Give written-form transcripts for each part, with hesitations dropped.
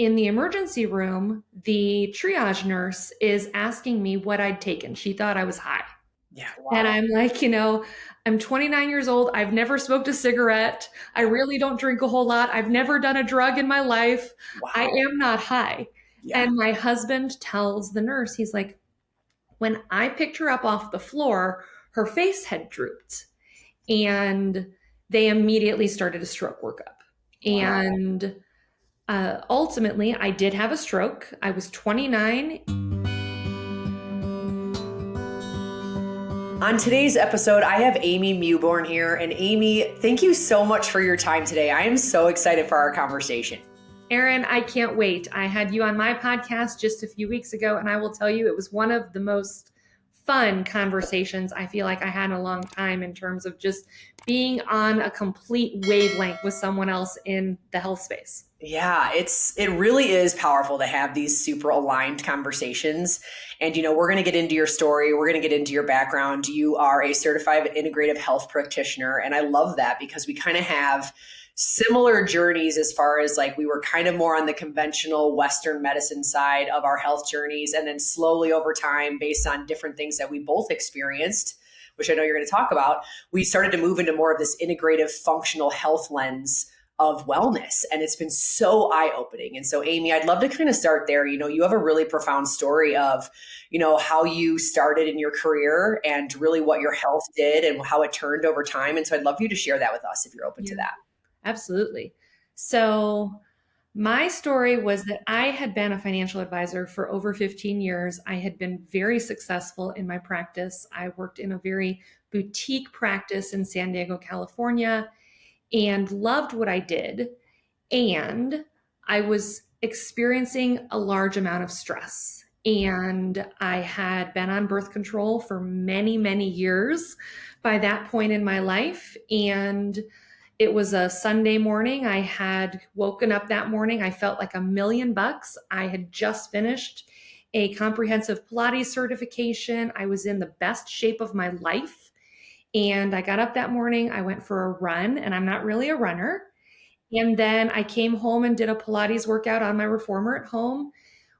in the emergency room, the triage nurse is asking me what I'd taken. She thought I was high. Yeah. And Wow. I'm like, I'm 29 years old. I've never smoked a cigarette. I really don't drink a whole lot. I've never done a drug in my life. I Wow. am not high. Yeah. And my husband tells the nurse, he's like, when I picked her up off the floor, her face had drooped. And they immediately started a stroke workup. Wow. And ultimately, I did have a stroke. I was 29. On today's episode, I have Amy Mewborn here. And Amy, thank you so much for your time today. I am so excited for our conversation. Erin, I can't wait. I had you on my podcast just a few weeks ago, and I will tell you it was one of the most fun conversations I feel like I had in a long time in terms of just being on a complete wavelength with someone else in the health space. Yeah, it really is powerful to have these super aligned conversations. And, we're going to get into your story. We're going to get into your background. You are a certified integrative health practitioner. And I love that because we kind of have similar journeys as far as like we were kind of more on the conventional Western medicine side of our health journeys. And then slowly over time, based on different things that we both experienced, which I know you're going to talk about, we started to move into more of this integrative functional health lens of wellness. And it's been so eye-opening. And so, Amy, I'd love to kind of start there. You have a really profound story of, how you started in your career and really what your health did and how it turned over time. And so I'd love you to share that with us if you're open to that. Absolutely. So my story was that I had been a financial advisor for over 15 years. I had been very successful in my practice. I worked in a very boutique practice in San Diego, California, and loved what I did. And I was experiencing a large amount of stress. And I had been on birth control for many, many years by that point in my life. And it was a Sunday morning. I had woken up that morning. I felt like $1,000,000. I had just finished a comprehensive Pilates certification. I was in the best shape of my life. And I got up that morning, I went for a run, and I'm not really a runner. And then I came home and did a Pilates workout on my reformer at home,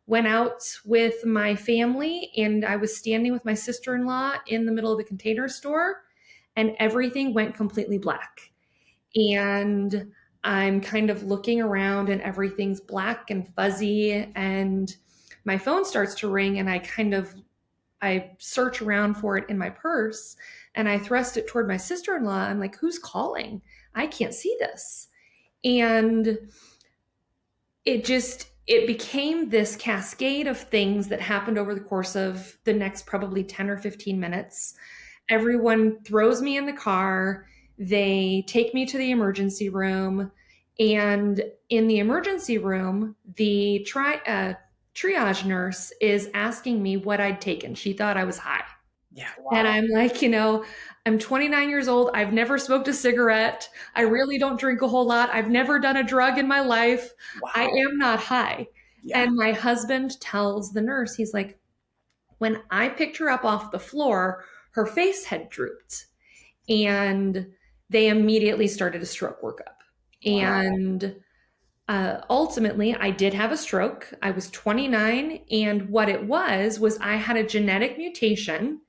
went out with my family, and I was standing with my sister-in-law in the middle of the Container Store, and everything went completely black. And I'm kind of looking around and everything's black and fuzzy, and my phone starts to ring, and I search around for it in my purse, and I thrust it toward my sister-in-law. I'm like, who's calling? I can't see this. And it became this cascade of things that happened over the course of the next probably 10 or 15 minutes. Everyone throws me in the car. They take me to the emergency room. And in the emergency room, the triage nurse is asking me what I'd taken. She thought I was high. Yeah. Wow. And I'm like, I'm 29 years old. I've never smoked a cigarette. I really don't drink a whole lot. I've never done a drug in my life. Wow. I am not high. Yeah. And my husband tells the nurse, he's like, when I picked her up off the floor, her face had drooped. And they immediately started a stroke workup. Wow. And ultimately, I did have a stroke. I was 29. And what it was I had a genetic mutation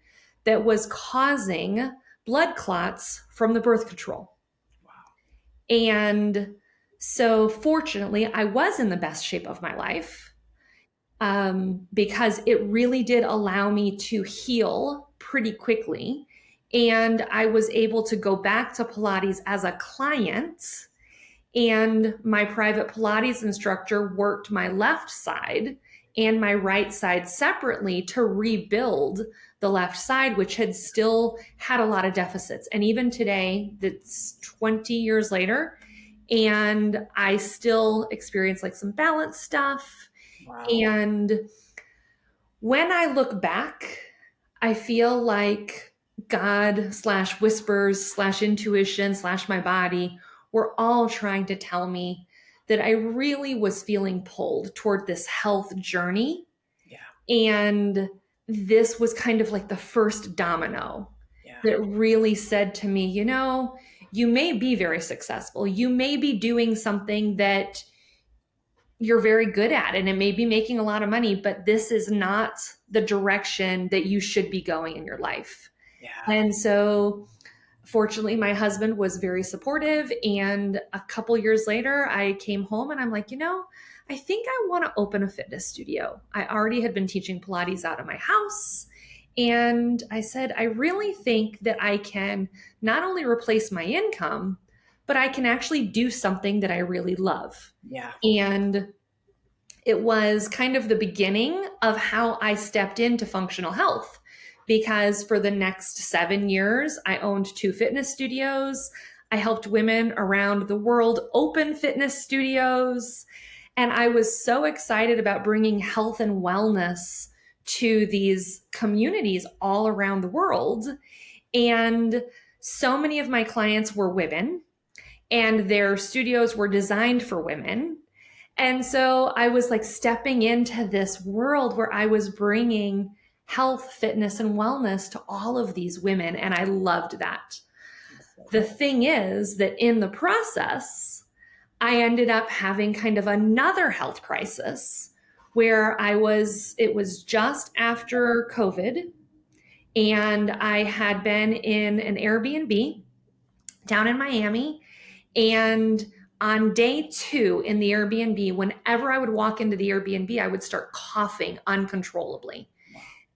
that was causing blood clots from the birth control. Wow. And so fortunately, I was in the best shape of my life because it really did allow me to heal pretty quickly. And I was able to go back to Pilates as a client. And my private Pilates instructor worked my left side and my right side separately to rebuild the left side, which had still had a lot of deficits. And even today, that's 20 years later, and I still experience like some balance stuff. Wow. And when I look back, I feel like God / whispers / intuition / my body were all trying to tell me that I really was feeling pulled toward this health journey. Yeah. And this was kind of like the first domino that really said to me, you may be very successful. You may be doing something that you're very good at and it may be making a lot of money, but this is not the direction that you should be going in your life. Yeah. And so fortunately, my husband was very supportive. And a couple years later, I came home and I'm like, I think I want to open a fitness studio. I already had been teaching Pilates out of my house. And I said, I really think that I can not only replace my income, but I can actually do something that I really love. Yeah. And it was kind of the beginning of how I stepped into functional health, because for the next 7 years, I owned 2 fitness studios. I helped women around the world open fitness studios. And I was so excited about bringing health and wellness to these communities all around the world. And so many of my clients were women, and their studios were designed for women. And so I was like stepping into this world where I was bringing health, fitness, and wellness to all of these women. And I loved that. The thing is that in the process, I ended up having kind of another health crisis where it was just after COVID, and I had been in an Airbnb down in Miami. And on day 2 in the Airbnb, whenever I would walk into the Airbnb, I would start coughing uncontrollably.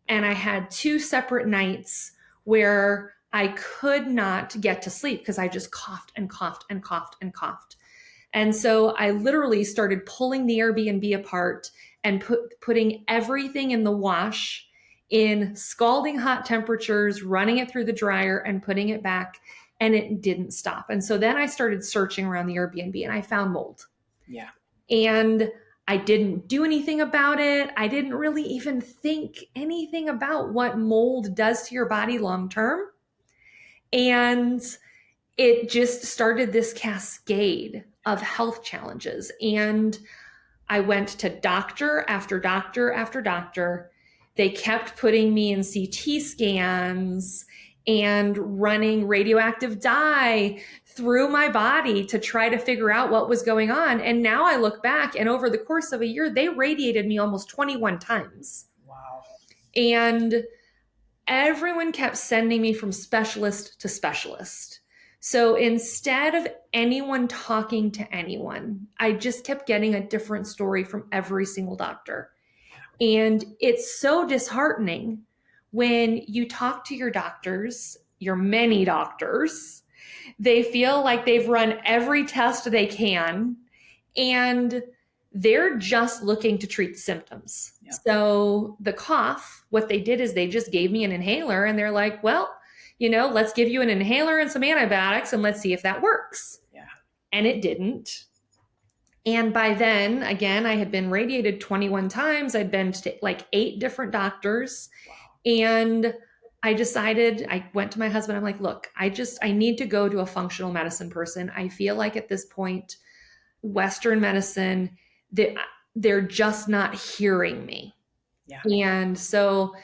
And I had 2 separate nights where I could not get to sleep because I just coughed and coughed and coughed and coughed. And so I literally started pulling the Airbnb apart and putting everything in the wash in scalding hot temperatures, running it through the dryer and putting it back. And it didn't stop. And so then I started searching around the Airbnb and I found mold. Yeah. And I didn't do anything about it. I didn't really even think anything about what mold does to your body long term. And it just started this cascade of health challenges. And I went to doctor after doctor after doctor. They kept putting me in CT scans and running radioactive dye through my body to try to figure out what was going on. And now I look back, and over the course of a year, they radiated me almost 21 times. Wow. And everyone kept sending me from specialist to specialist. So instead of anyone talking to anyone, I just kept getting a different story from every single doctor. And it's so disheartening when you talk to your doctors, your many doctors. They feel like they've run every test they can, and they're just looking to treat the symptoms. Yeah. So the cough, what they did is they just gave me an inhaler, and they're like, well, let's give you an inhaler and some antibiotics and let's see if that works. Yeah. And it didn't. And by then, again, I had been radiated 21 times. I'd been to like 8 different doctors. Wow. And I decided, I went to my husband. I'm like, look, I need to go to a functional medicine person. I feel like at this point, Western medicine, they're just not hearing me. Yeah. And so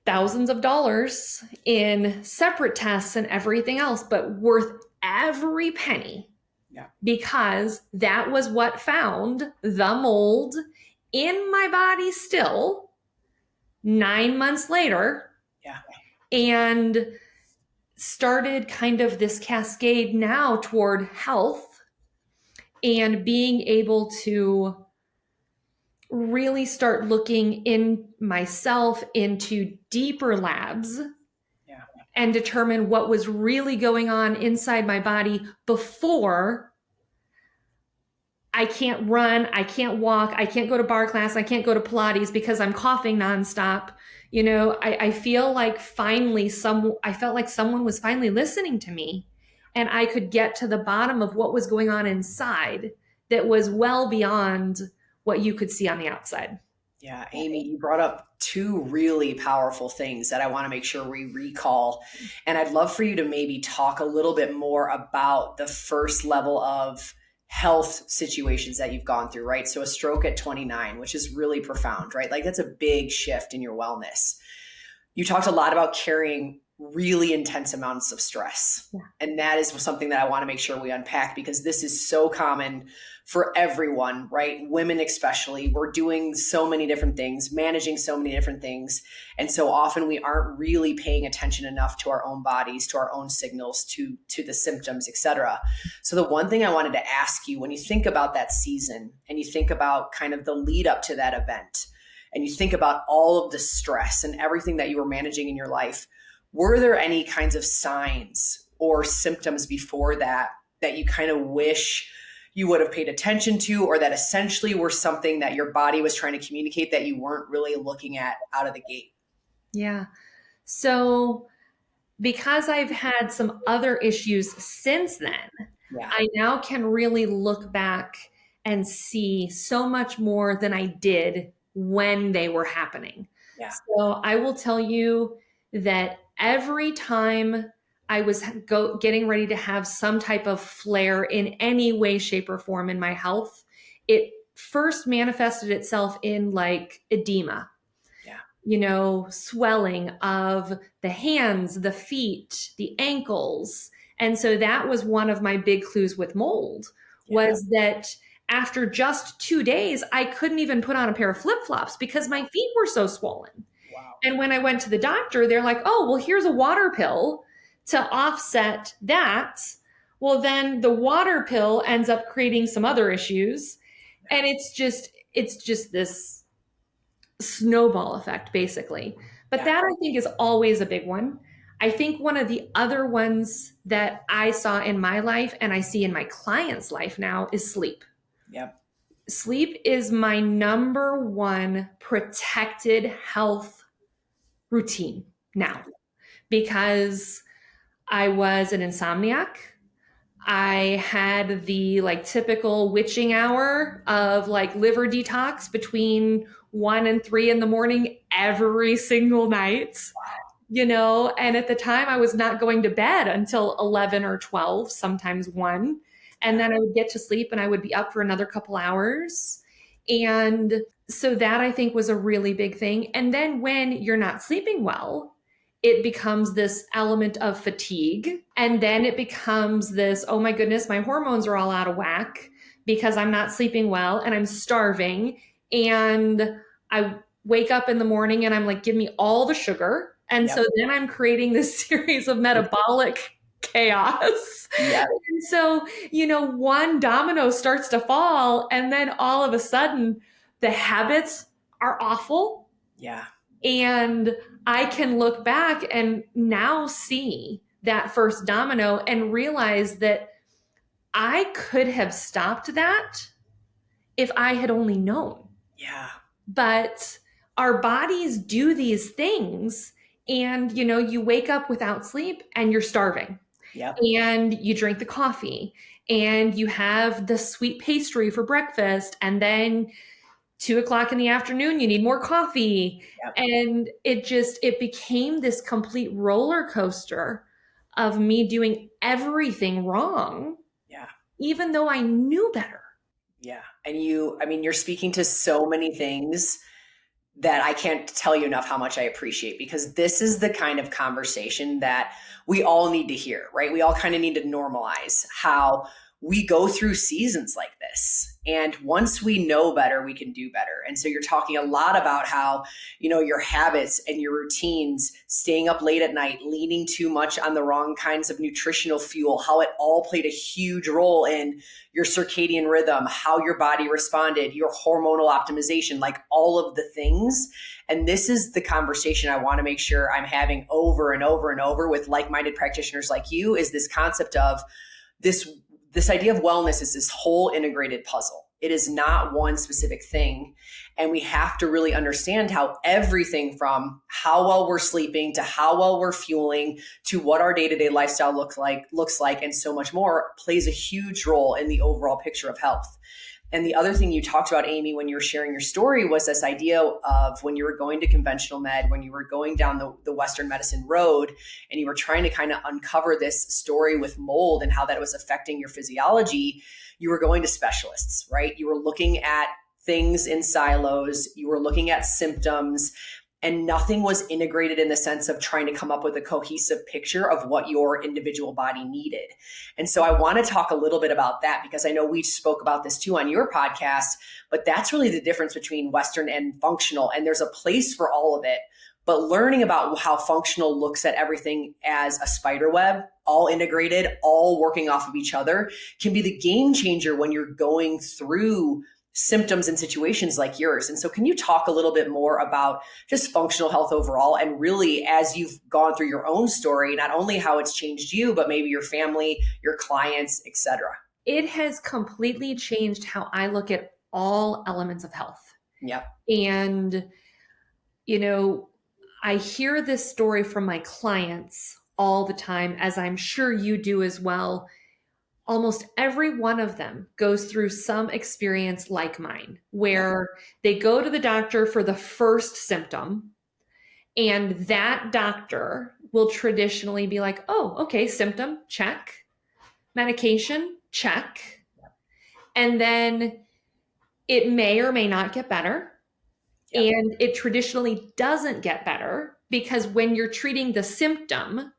thousands of dollars in separate tests and everything else, but worth every penny. Yeah. Because that was what found the mold in my body still 9 months later. Yeah. And started kind of this cascade now toward health and being able to really start looking in myself into deeper labs. Yeah. And determine what was really going on inside my body before I can't run, I can't walk, I can't go to bar class, I can't go to Pilates because I'm coughing nonstop. I feel like I felt like someone was finally listening to me, and I could get to the bottom of what was going on inside that was well beyond what you could see on the outside. Yeah, Amy, you brought up 2 really powerful things that I want to make sure we recall. And I'd love for you to maybe talk a little bit more about the first level of health situations that you've gone through, right? So a stroke at 29, which is really profound, right? Like that's a big shift in your wellness. You talked a lot about carrying really intense amounts of stress. Yeah. And that is something that I want to make sure we unpack, because this is so common for everyone, right? Women especially. We're doing so many different things, managing so many different things. And so often we aren't really paying attention enough to our own bodies, to our own signals, to the symptoms, etc. So the one thing I wanted to ask you, when you think about that season and you think about kind of the lead up to that event, and you think about all of the stress and everything that you were managing in your life, were there any kinds of signs or symptoms before that that you kind of wish you would have paid attention to, or that essentially were something that your body was trying to communicate that you weren't really looking at out of the gate? Yeah. So because I've had some other issues since then, Yeah. I now can really look back and see so much more than I did when they were happening. Yeah. So I will tell you that every time I was getting ready to have some type of flare in any way, shape, or form in my health, it first manifested itself in like edema. Yeah. Swelling of the hands, the feet, the ankles. And so that was one of my big clues with mold, was that after just 2 days, I couldn't even put on a pair of flip-flops because my feet were so swollen. Wow. And when I went to the doctor, they're like, oh, well, here's a water pill to offset that. Well, then the water pill ends up creating some other issues. And it's just this snowball effect, basically. But that, I think, is always a big one. I think one of the other ones that I saw in my life and I see in my clients' life now is sleep. Yep. Sleep is my number one protected health routine now, because I was an insomniac. I had the like typical witching hour of like liver detox between 1 and 3 in the morning every single night. And at the time I was not going to bed until 11 or 12, sometimes 1. And then I would get to sleep and I would be up for another couple hours. And so that, I think, was a really big thing. And then when you're not sleeping well, it becomes this element of fatigue. And then it becomes this, oh my goodness, my hormones are all out of whack because I'm not sleeping well and I'm starving. And I wake up in the morning and I'm like, give me all the sugar. And so then I'm creating this series of metabolic chaos. Yeah. And so, one domino starts to fall, and then all of a sudden the habits are awful. Yeah. And I can look back and now see that first domino and realize that I could have stopped that if I had only known. Yeah. But our bodies do these things, and you wake up without sleep and you're starving. Yep. And you drink the coffee and you have the sweet pastry for breakfast, and then 2:00 in the afternoon, you need more coffee. Yep. And it became this complete roller coaster of me doing everything wrong. Yeah. Even though I knew better. Yeah. And you're speaking to so many things that I can't tell you enough how much I appreciate, because this is the kind of conversation that we all need to hear, right? We all kind of need to normalize how we go through seasons like this. And once we know better, we can do better. And so you're talking a lot about how, your habits and your routines, staying up late at night, leaning too much on the wrong kinds of nutritional fuel, how it all played a huge role in your circadian rhythm, how your body responded, your hormonal optimization, like all of the things. And this is the conversation I want to make sure I'm having over and over and over with like-minded practitioners like you, is this concept of this idea of wellness is this whole integrated puzzle. It is not one specific thing. And we have to really understand how everything from how well we're sleeping to how well we're fueling to what our day-to-day lifestyle looks like, and so much more plays a huge role in the overall picture of health. And the other thing you talked about, Amy, when you were sharing your story, was this idea of when you were going to conventional med, when you were going down the Western medicine road, and you were trying to kind of uncover this story with mold and how that was affecting your physiology, you were going to specialists, right? You were looking at things in silos, you were looking at symptoms, and nothing was integrated in the sense of trying to come up with a cohesive picture of what your individual body needed. And so I want to talk a little bit about that, because I know we spoke about this too on your podcast, but that's really the difference between Western and functional. And there's a place for all of it. But learning about how functional looks at everything as a spider web, all integrated, all working off of each other, can be the game changer when you're going through symptoms and situations like yours. And so can you talk a little bit more about just functional health overall, and really as you've gone through your own story, not only how it's changed you, but maybe your family, your clients, et cetera? It has completely changed how I look at all elements of health. Yeah. And, I hear this story from my clients all the time, as I'm sure you do as well. Almost every one of them goes through some experience like mine, where they go to the doctor for the first symptom, and that doctor will traditionally be like, oh, okay, symptom, check. Medication, check. And then it may or may not get better. Yep. And it traditionally doesn't get better, because when you're treating the symptom,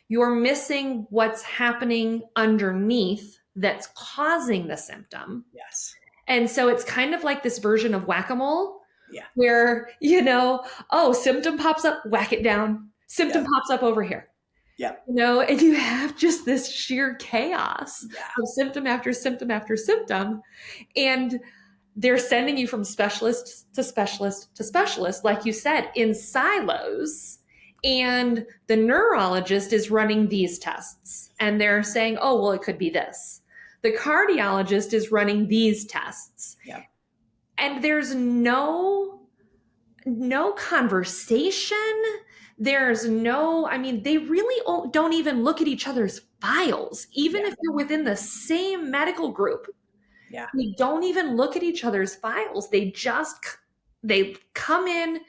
you're missing what's happening underneath that's causing the symptom. Yes. And so it's kind of like this version of whack-a-mole, where, symptom pops up, whack it down. Symptom pops up over here. Yeah. And you have just this sheer chaos of symptom after symptom after symptom. And they're sending you from specialist to specialist to specialist, like you said, in silos. And the neurologist is running these tests, and they're saying, oh, well, it could be this. The cardiologist is running these tests. Yeah. And there's no conversation. There's they really don't even look at each other's files, even if you're within the same medical group. Yeah. They don't even look at each other's files. They come in,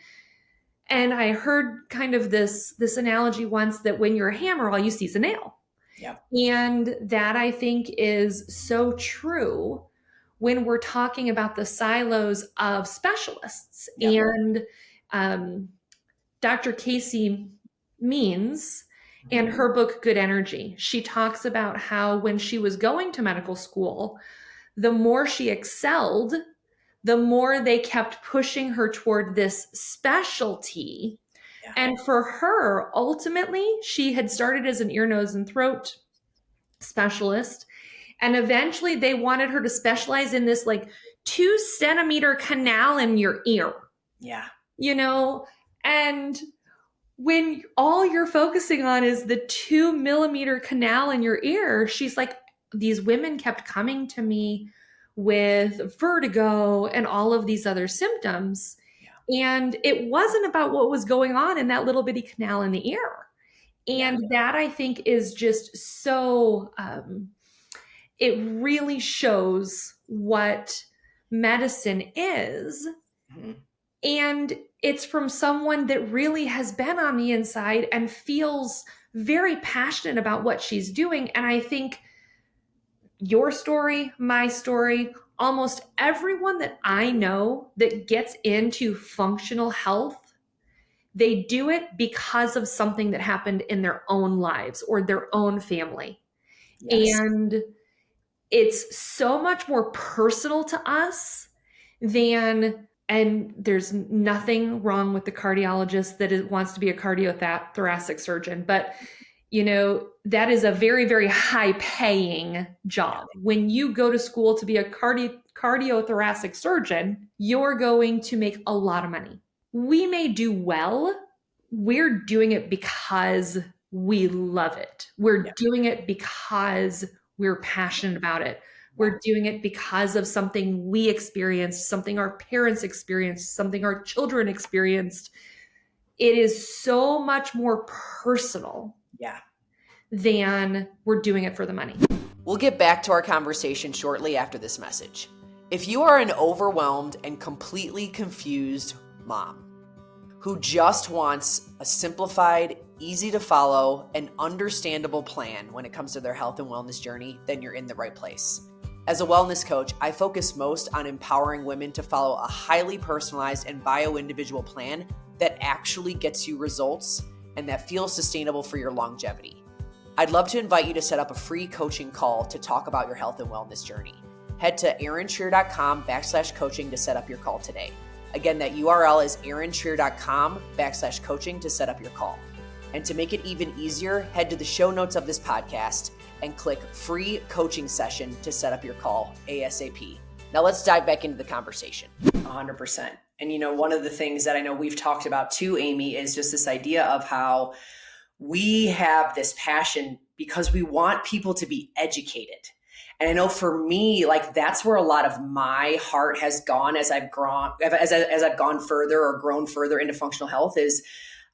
and I heard kind of this analogy once, that when you're a hammer, all you see is a nail. Yeah. And that, I think, is so true when we're talking about the silos of specialists. Yeah. And Dr. Casey Means, and her book, Good Energy, she talks about how when she was going to medical school, the more she excelled, the more they kept pushing her toward this specialty. Yeah. And for her, ultimately, she had started as an ear, nose, and throat specialist. And eventually they wanted her to specialize in this 2-centimeter canal in your ear. Yeah. And when all you're focusing on is the 2-millimeter canal in your ear, she's like, these women kept coming to me with vertigo and all of these other symptoms. Yeah. And it wasn't about what was going on in that little bitty canal in the ear. And that, I think, is just so, it really shows what medicine is. Mm-hmm. And it's from someone that really has been on the inside and feels very passionate about what she's doing. And I think your story, my story, almost everyone that I know that gets into functional health, they do it because of something that happened in their own lives or their own family. Yes. And it's so much more personal to us than, and there's nothing wrong with the cardiologist that wants to be a cardiothoracic surgeon, but that is a very, very high paying job. When you go to school to be a cardiothoracic surgeon, you're going to make a lot of money. We may do well. We're doing it because we love it. We're doing it because we're passionate about it. We're doing it because of something we experienced, something our parents experienced, something our children experienced. It is so much more personal. Yeah. Than we're doing it for the money. We'll get back to our conversation shortly after this message. If you are an overwhelmed and completely confused mom who just wants a simplified, easy to follow, and understandable plan when it comes to their health and wellness journey, then you're in the right place. As a wellness coach, I focus most on empowering women to follow a highly personalized and bio-individual plan that actually gets you results and that feels sustainable for your longevity. I'd love to invite you to set up a free coaching call to talk about your health and wellness journey. Head to erinshreer.com/coaching to set up your call today. Again, that URL is erinshreer.com/coaching to set up your call. And to make it even easier, head to the show notes of this podcast and click free coaching session to set up your call ASAP. Now let's dive back into the conversation. 100%. And one of the things that I know we've talked about too, Amy, is just this idea of how we have this passion because we want people to be educated. And I know for me, like that's where a lot of my heart has gone as I've gone further or grown further into functional health is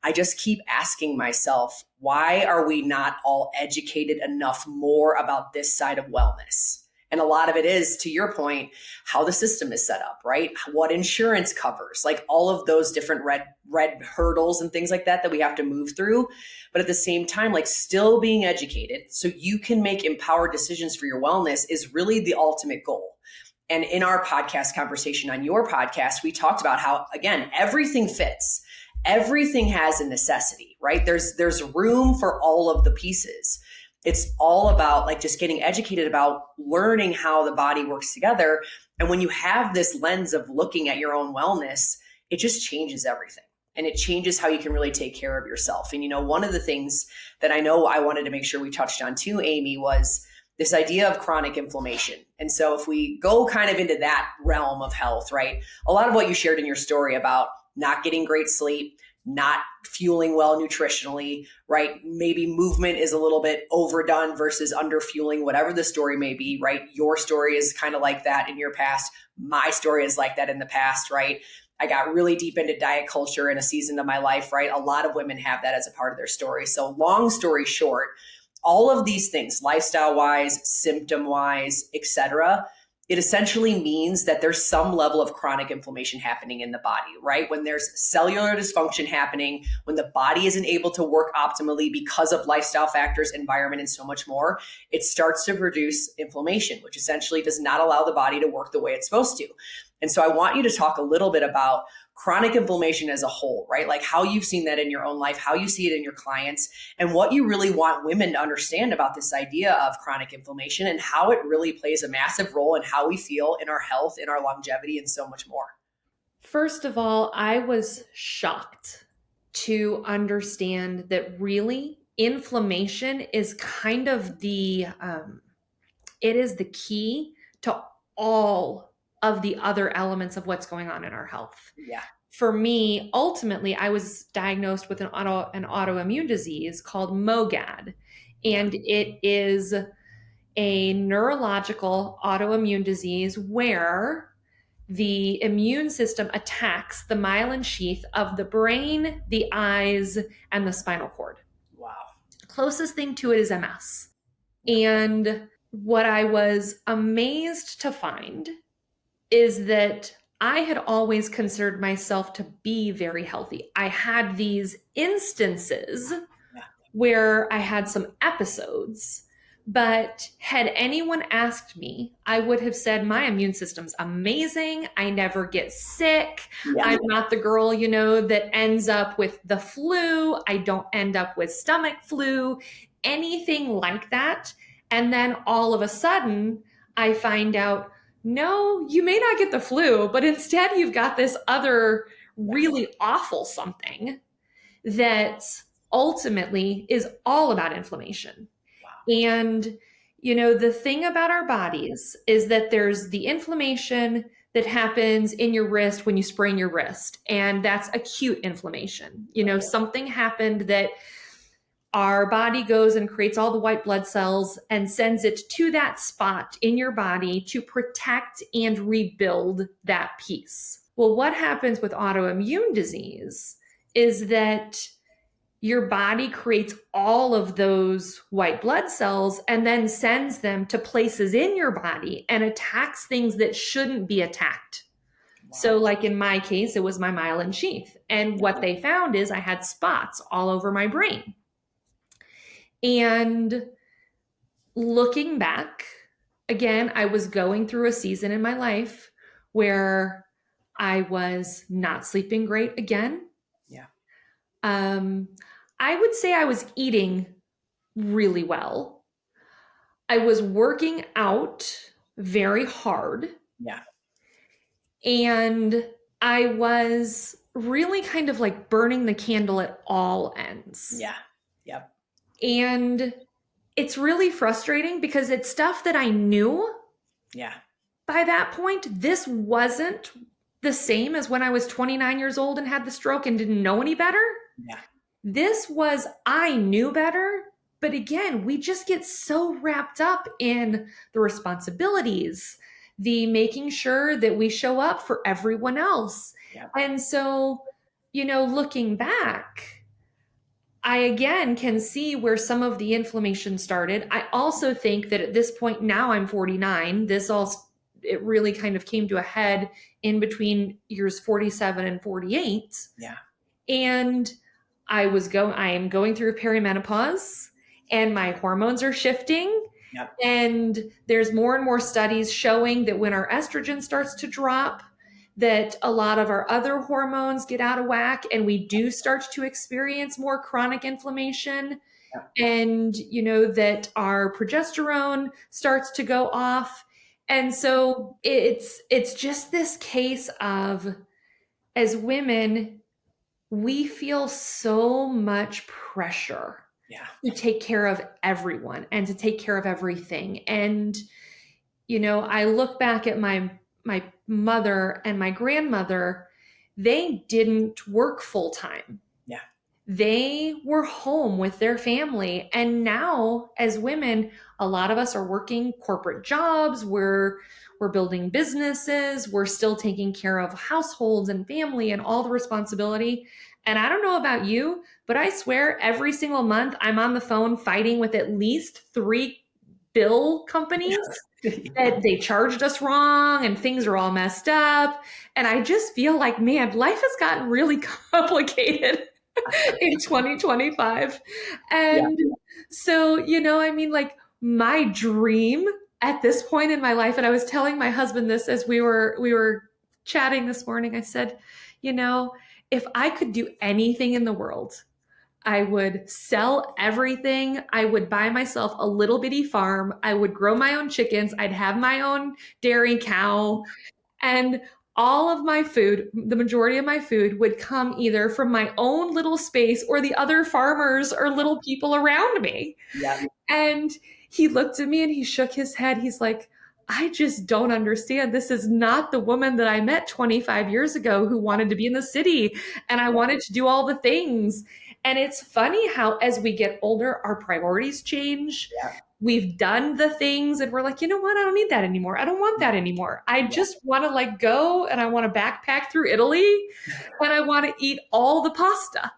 I just keep asking myself, why are we not all educated enough more about this side of wellness? And a lot of it is, to your point, how the system is set up, right? What insurance covers, like all of those different red hurdles and things like that we have to move through. But at the same time, like still being educated so you can make empowered decisions for your wellness is really the ultimate goal. And in our podcast conversation on your podcast, we talked about how, again, everything fits. Everything has a necessity, right? There's room for all of the pieces. It's all about like just getting educated about learning how the body works together. And when you have this lens of looking at your own wellness, it just changes everything. And it changes how you can really take care of yourself. And one of the things that I know I wanted to make sure we touched on too, Amy, was this idea of chronic inflammation. And so if we go kind of into that realm of health, right? A lot of what you shared in your story about not getting great sleep, not fueling well nutritionally, right? Maybe movement is a little bit overdone versus under fueling, whatever the story may be, right? Your story is kind of like that in your past. My story is like that in the past, right? I got really deep into diet culture in a season of my life, right? A lot of women have that as a part of their story. So long story short, all of these things, lifestyle-wise, symptom-wise, etc., it essentially means that there's some level of chronic inflammation happening in the body, right? When there's cellular dysfunction happening, when the body isn't able to work optimally because of lifestyle factors, environment, and so much more, it starts to produce inflammation, which essentially does not allow the body to work the way it's supposed to. And so I want you to talk a little bit about chronic inflammation as a whole, right? Like how you've seen that in your own life, how you see it in your clients, and what you really want women to understand about this idea of chronic inflammation and how it really plays a massive role in how we feel in our health, in our longevity, and so much more. First of all, I was shocked to understand that really inflammation is kind of it is the key to all of the other elements of what's going on in our health. Yeah. For me, ultimately, I was diagnosed with an autoimmune disease called MOGAD, and it is a neurological autoimmune disease where the immune system attacks the myelin sheath of the brain, the eyes, and the spinal cord. Wow. Closest thing to it is MS. And what I was amazed to find is that I had always considered myself to be very healthy. I had these instances where I had some episodes, but had anyone asked me, I would have said my immune system's amazing. I never get sick. Yeah. I'm not the girl, that ends up with the flu. I don't end up with stomach flu, anything like that. And then all of a sudden, I find out, no, you may not get the flu, but instead you've got this other really awful something that ultimately is all about inflammation. Wow. And, the thing about our bodies is that there's the inflammation that happens in your wrist when you sprain your wrist, and that's acute inflammation. Something happened that our body goes and creates all the white blood cells and sends it to that spot in your body to protect and rebuild that piece. Well, what happens with autoimmune disease is that your body creates all of those white blood cells and then sends them to places in your body and attacks things that shouldn't be attacked. Wow. So like in my case, it was my myelin sheath. And what they found is I had spots all over my brain. And looking back again, I was going through a season in my life where I was not sleeping great again. Yeah. Um, I would say I was eating really well. I was working out very hard, Yeah. and I was really kind of like burning the candle at all ends. Yeah. Yep. And it's really frustrating because it's stuff that I knew Yeah. by that point. This wasn't the same as when I was 29 years old and had the stroke and didn't know any better. Yeah. This was, I knew better. But again, we just get so wrapped up in the responsibilities, the making sure that we show up for everyone else. Yeah. And so, looking back, I again can see where some of the inflammation started. I also think that at this point, now I'm 49, it really kind of came to a head in between years 47 and 48. Yeah. And I am going through perimenopause, and my hormones are shifting. Yep. And there's more and more studies showing that when our estrogen starts to drop, that a lot of our other hormones get out of whack, and we do start to experience more chronic inflammation. Yep. And, that our progesterone starts to go off. And so it's just this case of, as women, we feel so much pressure to take care of everyone and to take care of everything. And, I look back at my mother and my grandmother. They didn't work full time. Yeah. They were home with their family. And now, as women, a lot of us are working corporate jobs. We're building businesses. We're still taking care of households and family and all the responsibility. And I don't know about you, but I swear every single month I'm on the phone fighting with at least 3 bill companies that they charged us wrong and things are all messed up. And I just feel like, man, life has gotten really complicated in 2025. And so, like, my dream at this point in my life, and I was telling my husband this as we were chatting this morning, I said, if I could do anything in the world, I would sell everything. I would buy myself a little bitty farm. I would grow my own chickens. I'd have my own dairy cow. And all of my food, the majority of my food, would come either from my own little space or the other farmers or little people around me. Yeah. And he looked at me and he shook his head. He's like, I just don't understand. This is not the woman that I met 25 years ago who wanted to be in the city and I wanted to do all the things. And it's funny how, as we get older, our priorities change. Yeah. We've done the things and we're like, you know what? I don't need that anymore. I don't want that anymore. I just want to go and I want to backpack through Italy and I want to eat all the pasta.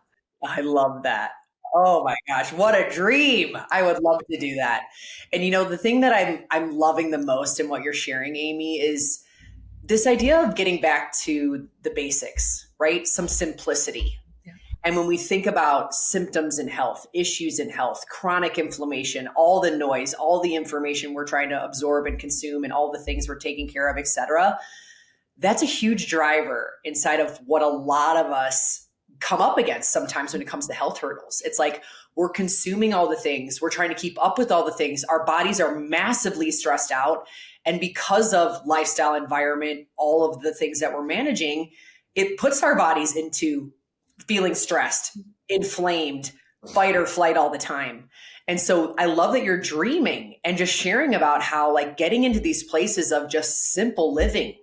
I love that. Oh my gosh, what a dream. I would love to do that. And the thing that I'm loving the most in what you're sharing, Amy, is this idea of getting back to the basics, right? Some simplicity. Yeah. And when we think about symptoms in health, issues in health, chronic inflammation, all the noise, all the information we're trying to absorb and consume and all the things we're taking care of, et cetera, that's a huge driver inside of what a lot of us come up against sometimes when it comes to health hurdles. It's like we're consuming all the things. We're trying to keep up with all the things. Our bodies are massively stressed out. And because of lifestyle, environment, all of the things that we're managing, it puts our bodies into feeling stressed, inflamed, fight or flight all the time. And so I love that you're dreaming and just sharing about how getting into these places of just simple living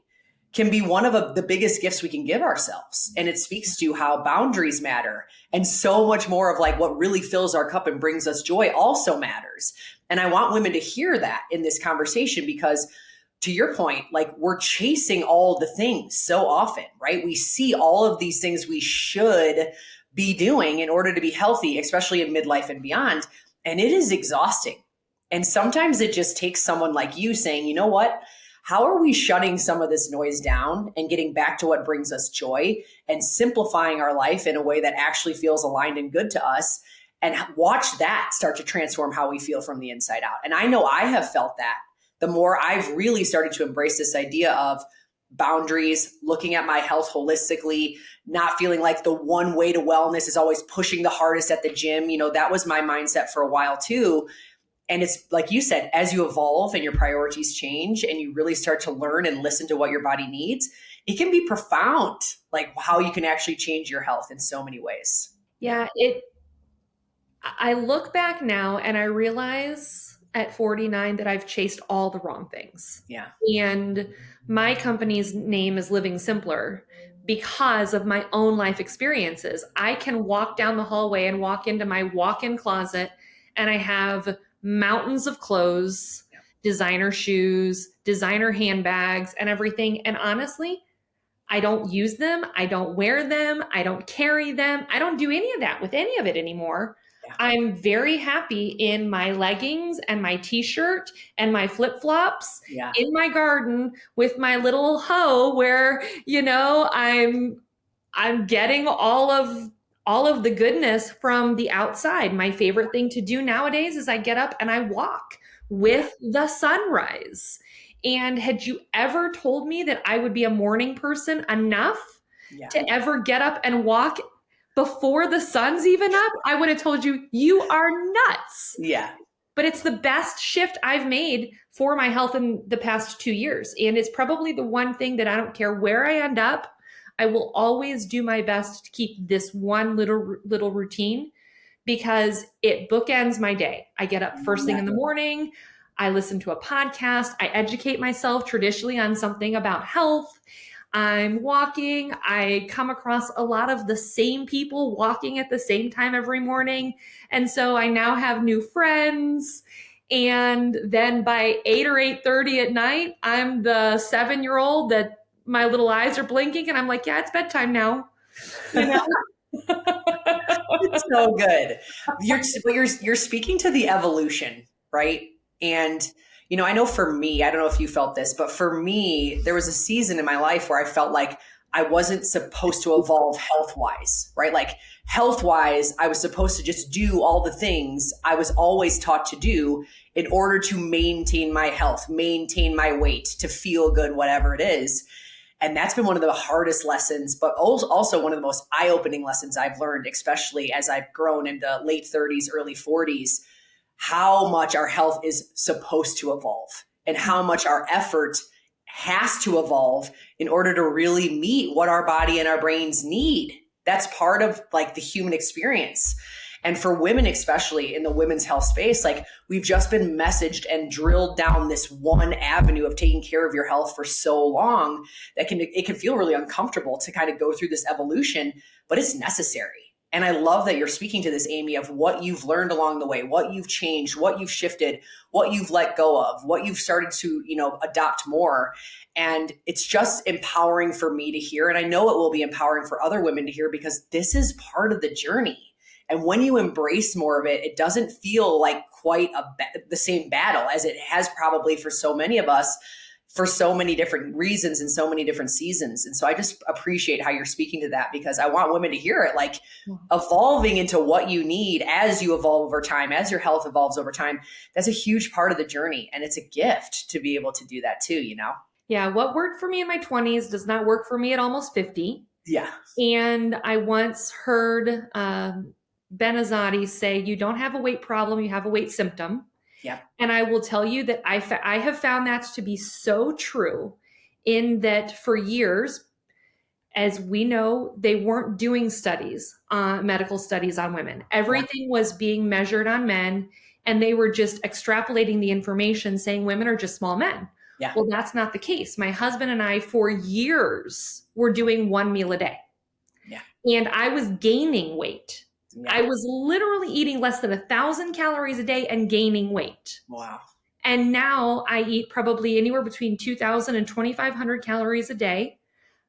can be one of the biggest gifts we can give ourselves. And it speaks to how boundaries matter. And so much more of what really fills our cup and brings us joy also matters. And I want women to hear that in this conversation because, to your point, we're chasing all the things so often, right? We see all of these things we should be doing in order to be healthy, especially in midlife and beyond. And it is exhausting. And sometimes it just takes someone like you saying, you know what? How are we shutting some of this noise down and getting back to what brings us joy and simplifying our life in a way that actually feels aligned and good to us, and watch that start to transform how we feel from the inside out? And I know I have felt that the more I've really started to embrace this idea of boundaries, looking at my health holistically, not feeling like the one way to wellness is always pushing the hardest at the gym. That was my mindset for a while too. And it's like you said, as you evolve and your priorities change and you really start to learn and listen to what your body needs, it can be profound, like how you can actually change your health in so many ways. Yeah, I look back now and I realize at 49 that I've chased all the wrong things. Yeah. And my company's name is Living Simpler because of my own life experiences. I can walk down the hallway and walk into my walk-in closet and I have mountains of clothes, designer shoes, designer handbags, and everything. And honestly, I don't use them. I don't wear them. I don't carry them. I don't do any of that with any of it anymore. Yeah. I'm very happy in my leggings and my t-shirt and my flip-flops in my garden with my little hoe where, I'm getting all of the goodness from the outside. My favorite thing to do nowadays is I get up and I walk with the sunrise. And had you ever told me that I would be a morning person enough to ever get up and walk before the sun's even up, I would have told you, you are nuts. Yeah. But it's the best shift I've made for my health in the past 2 years. And it's probably the one thing that I don't care where I end up, I will always do my best to keep this one little routine because it bookends my day. I get up first thing in the morning. I listen to a podcast. I educate myself traditionally on something about health. I'm walking. I come across a lot of the same people walking at the same time every morning. And so I now have new friends. And then by 8 or 8:30 at night, I'm the 7-year-old that my little eyes are blinking and I'm like, yeah, it's bedtime now. It's so good. You're speaking to the evolution, right? And, I know for me, I don't know if you felt this, but for me, there was a season in my life where I felt like I wasn't supposed to evolve health-wise, right? Like health-wise, I was supposed to just do all the things I was always taught to do in order to maintain my health, maintain my weight, to feel good, whatever it is. And that's been one of the hardest lessons, but also one of the most eye-opening lessons I've learned, especially as I've grown into late 30s, early 40s, how much our health is supposed to evolve and how much our effort has to evolve in order to really meet what our body and our brains need. That's part of like the human experience. And for women, especially in the women's health space, like we've just been messaged and drilled down this one avenue of taking care of your health for so long that it can feel really uncomfortable to kind of go through this evolution, but it's necessary. And I love that you're speaking to this, Amy, of what you've learned along the way, what you've changed, what you've shifted, what you've let go of, what you've started to, adopt more. And it's just empowering for me to hear. And I know it will be empowering for other women to hear because this is part of the journey. And when you embrace more of it, it doesn't feel like quite the same battle as it has probably for so many of us for so many different reasons and so many different seasons. And so I just appreciate how you're speaking to that because I want women to hear it, like evolving into what you need as you evolve over time, as your health evolves over time. That's a huge part of the journey. And it's a gift to be able to do that too, Yeah. What worked for me in my 20s does not work for me at almost 50. Yeah. And I once heard Ben Azadi say, you don't have a weight problem, you have a weight symptom. Yeah. And I will tell you that I have found that to be so true in that for years, as we know, they weren't doing medical studies on women. Everything was being measured on men, and they were just extrapolating the information saying women are just small men. Yeah. Well, that's not the case. My husband and I, for years, were doing 1 meal a day. Yeah. And I was gaining weight. Yeah. I was literally eating less than 1,000 calories a day and gaining weight. Wow. And now I eat probably anywhere between 2,000 and 2,500 calories a day.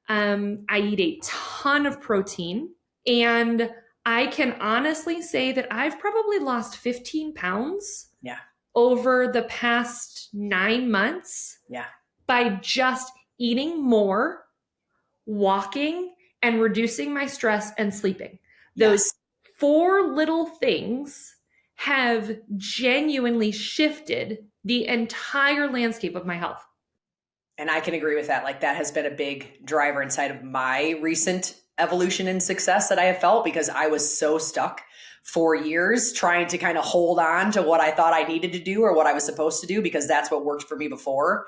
I eat a ton of protein. And I can honestly say that I've probably lost 15 pounds over the past 9 months by just eating more, walking, and reducing my stress and sleeping. Those 4 little things have genuinely shifted the entire landscape of my health. And I can agree with that. Like that has been a big driver inside of my recent evolution and success that I have felt, because I was so stuck for years trying to kind of hold on to what I thought I needed to do or what I was supposed to do, because that's what worked for me before.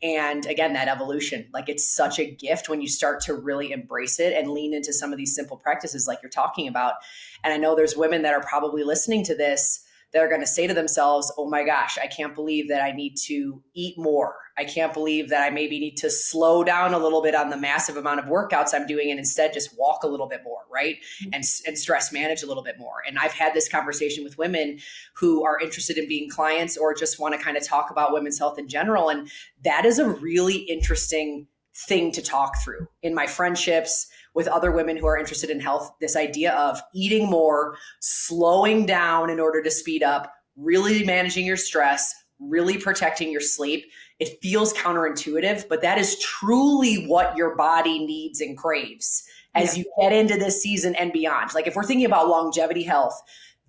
And again, that evolution, like it's such a gift when you start to really embrace it and lean into some of these simple practices like you're talking about. And I know there's women that are probably listening to this that are going to say to themselves, oh my gosh, I can't believe that I need to eat more. I can't believe that I maybe need to slow down a little bit on the massive amount of workouts I'm doing and instead just walk a little bit more, right? And stress manage a little bit more. And I've had this conversation with women who are interested in being clients or just want to kind of talk about women's health in general. And that is a really interesting thing to talk through in my friendships with other women who are interested in health. This idea of eating more, slowing down in order to speed up, really managing your stress, really protecting your sleep. It feels counterintuitive, but that is truly what your body needs and craves as you get into this season and beyond. Like if we're thinking about longevity health,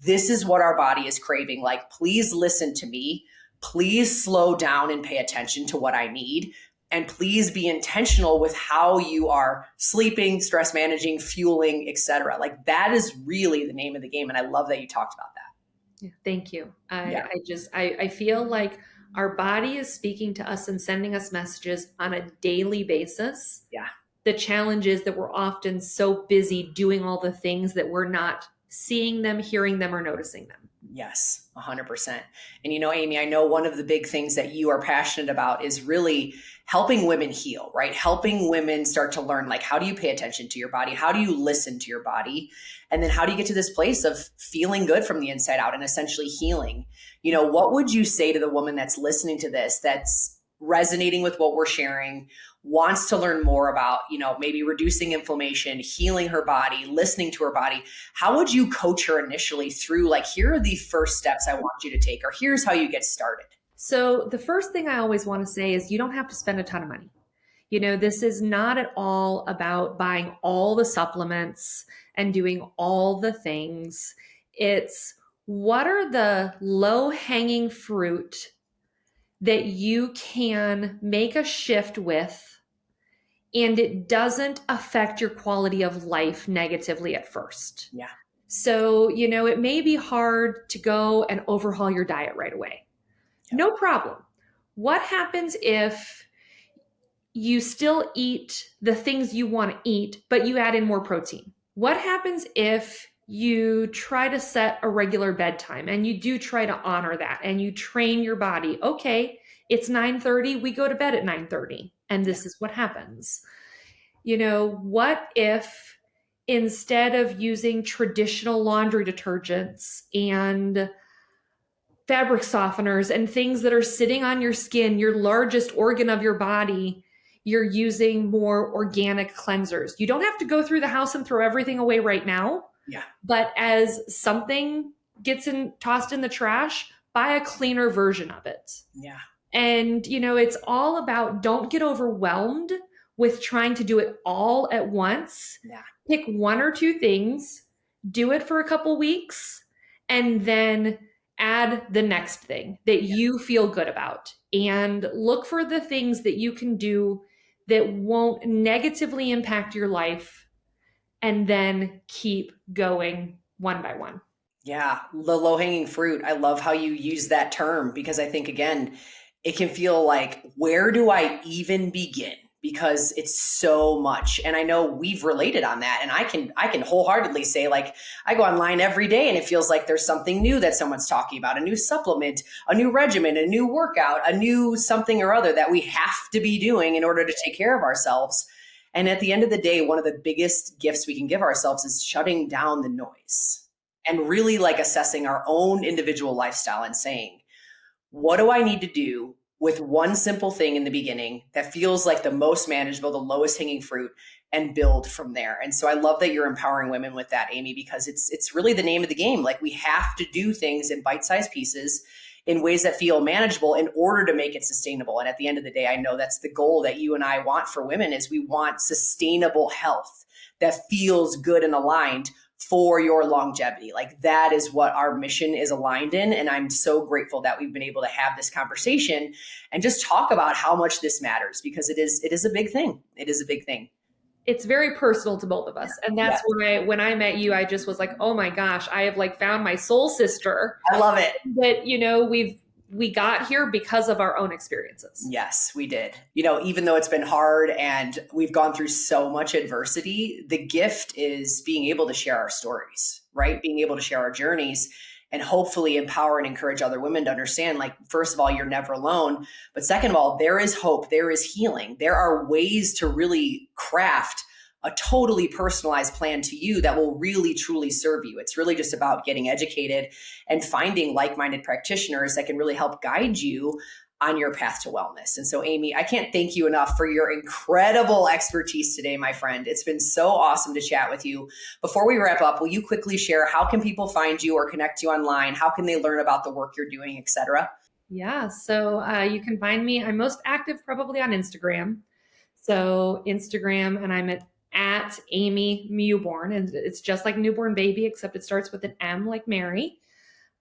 this is what our body is craving. Like, please listen to me. Please slow down and pay attention to what I need. And please be intentional with how you are sleeping, stress managing, fueling, etc. Like that is really the name of the game. And I love that you talked about that. Yeah, thank you. I feel like our body is speaking to us and sending us messages on a daily basis. Yeah. The challenge is that we're often so busy doing all the things that we're not seeing them, hearing them, or noticing them. Yes, 100%. And Amy, I know one of the big things that you are passionate about is really helping women heal, right? Helping women start to learn, like, how do you pay attention to your body? How do you listen to your body? And then how do you get to this place of feeling good from the inside out and essentially healing? What would you say to the woman that's listening to this, that's resonating with what we're sharing, wants to learn more about, maybe reducing inflammation, healing her body, listening to her body? How would you coach her initially through, like, here are the first steps I want you to take, or here's how you get started? So the first thing I always want to say is you don't have to spend a ton of money. This is not at all about buying all the supplements and doing all the things. It's what are the low-hanging fruit that you can make a shift with, and it doesn't affect your quality of life negatively at first. Yeah. So, it may be hard to go and overhaul your diet right away. Yeah. No problem. What happens if you still eat the things you want to eat, but you add in more protein? What happens if you try to set a regular bedtime and you do try to honor that and you train your body? Okay, it's 9:30, we go to bed at 9:30, and this is what happens. What if instead of using traditional laundry detergents and fabric softeners and things that are sitting on your skin, your largest organ of your body, you're using more organic cleansers? You don't have to go through the house and throw everything away right now. Yeah. But as something gets tossed in the trash, buy a cleaner version of it. Yeah. And, it's all about, don't get overwhelmed with trying to do it all at once. Yeah. Pick one or two things, do it for a couple weeks, and then add the next thing that you feel good about. And look for the things that you can do that won't negatively impact your life, and then keep going one by one. Yeah, the low-hanging fruit. I love how you use that term, because I think, again, it can feel like, where do I even begin? Because it's so much. And I know we've related on that. And I can wholeheartedly say, like, I go online every day and it feels like there's something new that someone's talking about, a new supplement, a new regimen, a new workout, a new something or other that we have to be doing in order to take care of ourselves. And at the end of the day, one of the biggest gifts we can give ourselves is shutting down the noise and really, like, assessing our own individual lifestyle and saying, what do I need to do with one simple thing in the beginning that feels like the most manageable, the lowest hanging fruit, and build from there? And so I love that you're empowering women with that, Amy, because it's really the name of the game. Like, we have to do things in bite-sized pieces in ways that feel manageable in order to make it sustainable. And at the end of the day, I know that's the goal that you and I want for women, is we want sustainable health that feels good and aligned for your longevity. Like that is what our mission is aligned in. And I'm so grateful that we've been able to have this conversation and just talk about how much this matters, because it is a big thing. It is a big thing. It's very personal to both of us. And that's why when I met you, I just was like, oh my gosh, I have like found my soul sister. I love it. But we got here because of our own experiences. Yes, we did. Even though it's been hard and we've gone through so much adversity, the gift is being able to share our stories, right? Being able to share our journeys and hopefully empower and encourage other women to understand, like, first of all, you're never alone. But second of all, there is hope. There is healing. There are ways to really craft a totally personalized plan to you that will really, truly serve you. It's really just about getting educated and finding like-minded practitioners that can really help guide you on your path to wellness. And so, Amy, I can't thank you enough for your incredible expertise today, my friend. It's been so awesome to chat with you. Before we wrap up, will you quickly share how can people find you or connect you online? How can they learn about the work you're doing, et cetera? Yeah, so you can find me. I'm most active probably on Instagram. So Instagram, and I'm at Amy Mewborn, and it's just like newborn baby, except it starts with an M like Mary,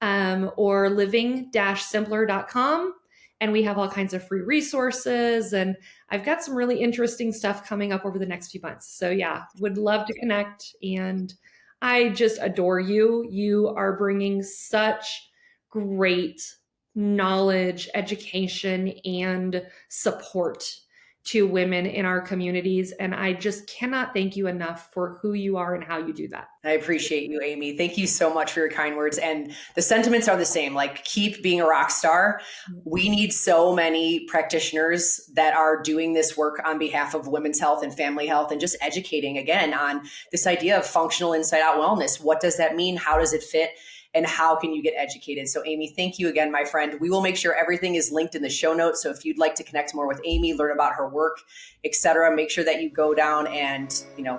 or living-simpler.com. And we have all kinds of free resources. And I've got some really interesting stuff coming up over the next few months. So yeah, would love to connect. And I just adore you. You are bringing such great knowledge, education, and support to women in our communities. And I just cannot thank you enough for who you are and how you do that. I appreciate you, Amy. Thank you so much for your kind words. And the sentiments are the same. Like, keep being a rock star. We need so many practitioners that are doing this work on behalf of women's health and family health, and just educating again on this idea of functional inside out wellness. What does that mean? How does it fit? And how can you get educated? So Amy, thank you again, my friend. We will make sure everything is linked in the show notes. So if you'd like to connect more with Amy, learn about her work, etc., make sure that you go down and,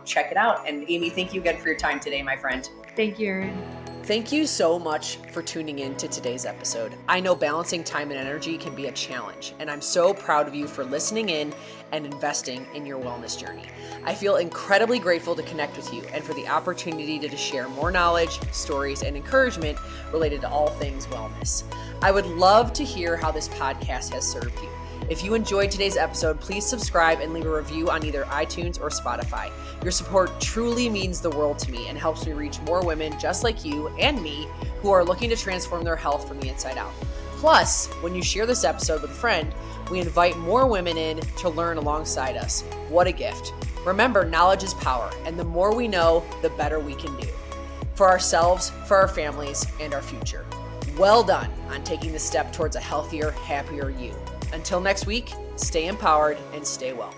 check it out. And Amy, thank you again for your time today, my friend. Thank you, Erin. Thank you so much for tuning in to today's episode. I know balancing time and energy can be a challenge, and I'm so proud of you for listening in and investing in your wellness journey. I feel incredibly grateful to connect with you and for the opportunity to share more knowledge, stories, and encouragement related to all things wellness. I would love to hear how this podcast has served you. If you enjoyed today's episode, please subscribe and leave a review on either iTunes or Spotify. Your support truly means the world to me and helps me reach more women just like you and me who are looking to transform their health from the inside out. Plus, when you share this episode with a friend, we invite more women in to learn alongside us. What a gift. Remember, knowledge is power, and the more we know, the better we can do. For ourselves, for our families, and our future. Well done on taking the step towards a healthier, happier you. Until next week, stay empowered and stay well.